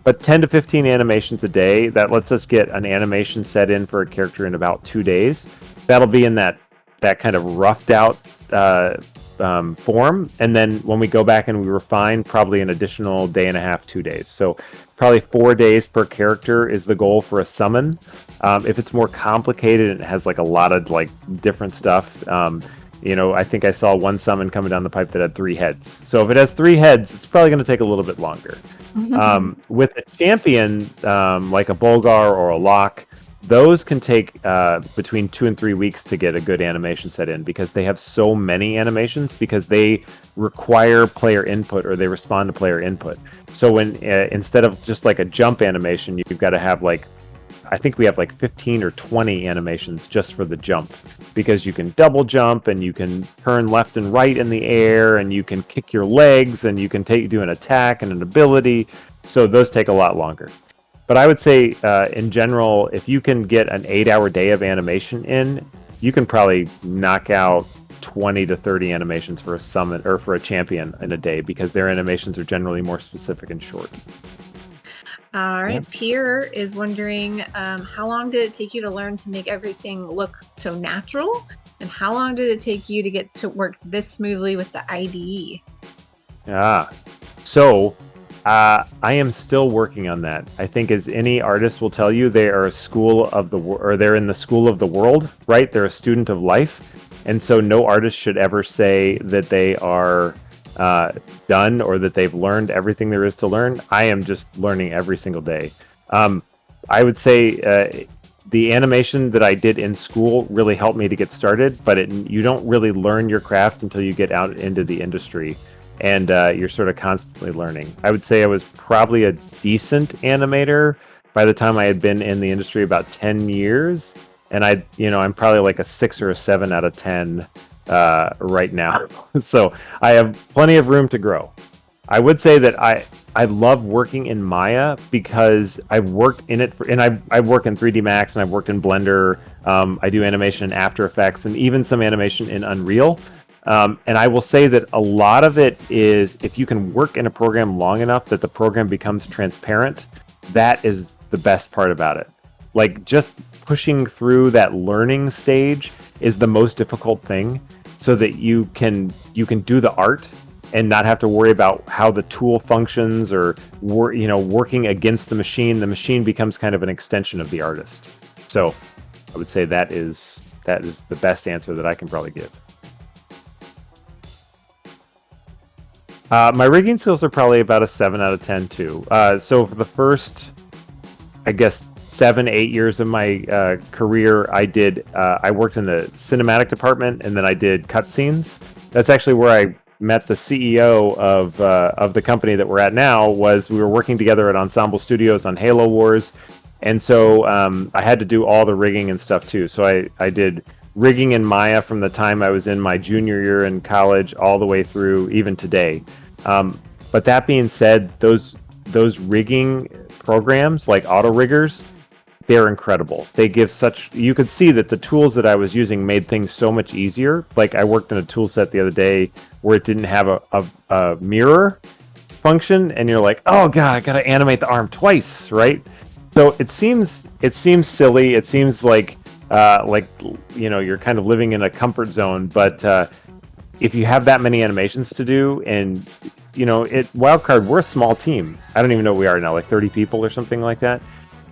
But 10 to 15 animations a day, that lets us get an animation set in for a character in about 2 days. That'll be in that kind of roughed out form, and then when we go back and we refine, probably an additional day and a half, 2 days. So probably 4 days per character is the goal for a summon. If it's more complicated and it has like a lot of like different stuff, I think I saw one summon coming down the pipe that had 3 heads. So if it has 3 heads, it's probably going to take a little bit longer. With a champion like a Bulgar or a Lock, those can take between 2 and 3 weeks to get a good animation set in, because they have so many animations, because they require player input or they respond to player input. So when instead of just like a jump animation, you've got to have like, I think we have like 15 or 20 animations just for the jump, because you can double jump and you can turn left and right in the air and you can kick your legs and you can do an attack and an ability. So those take a lot longer. But I would say, in general, if you can get an 8-hour day of animation in, you can probably knock out 20 to 30 animations for a summon or for a champion in a day, because their animations are generally more specific and short. All right. Yeah. Pierre is wondering, how long did it take you to learn to make everything look so natural? And how long did it take you to get to work this smoothly with the IDE? So I am still working on that. I think, as any artist will tell you, they are a school of they're in the school of the world, right? They're a student of life. And so no artist should ever say that they are done or that they've learned everything there is to learn. I am just learning every single day. I would say the animation that I did in school really helped me to get started, but you don't really learn your craft until you get out into the industry, and you're sort of constantly learning. I would say I was probably a decent animator by the time I had been in the industry about 10 years, and I'm probably like a 6 or a 7 out of 10 right now. So I have plenty of room to grow. I would say that I love working in Maya because I've worked in it and I work in 3D Max, and I've worked in Blender. I do animation in After Effects and even some animation in Unreal. And I will say that a lot of it is, if you can work in a program long enough that the program becomes transparent, that is the best part about it. Like, just pushing through that learning stage is the most difficult thing, so that you can do the art and not have to worry about how the tool functions or working against the machine. The machine becomes kind of an extension of the artist. So I would say that is the best answer that I can probably give. My rigging skills are probably about a 7 out of 10 too. So for the first, I guess, 7-8 years of my career, I worked in the cinematic department, and then I did cutscenes. That's actually where I met the CEO of the company that we're at now. We were working together at Ensemble Studios on Halo Wars, and so I had to do all the rigging and stuff too. So I did rigging in Maya from the time I was in my junior year in college all the way through even today. But that being said, those rigging programs like Auto Riggers, they're incredible. They give you could see that the tools that I was using made things so much easier. Like, I worked in a tool set the other day where it didn't have a mirror function, and you're like, oh god, I gotta animate the arm twice, right? So it seems silly. It seems like you're kind of living in a comfort zone, but if you have that many animations to do, and Wildcard, we're a small team. I don't even know what we are now, like 30 people or something like that.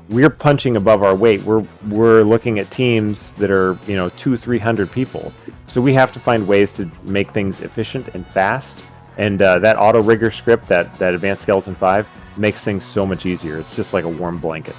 We're punching above our weight. We're looking at teams that are 200-300 people. So we have to find ways to make things efficient and fast. And that auto rigger script, that advanced skeleton 5, makes things so much easier. It's just like a warm blanket.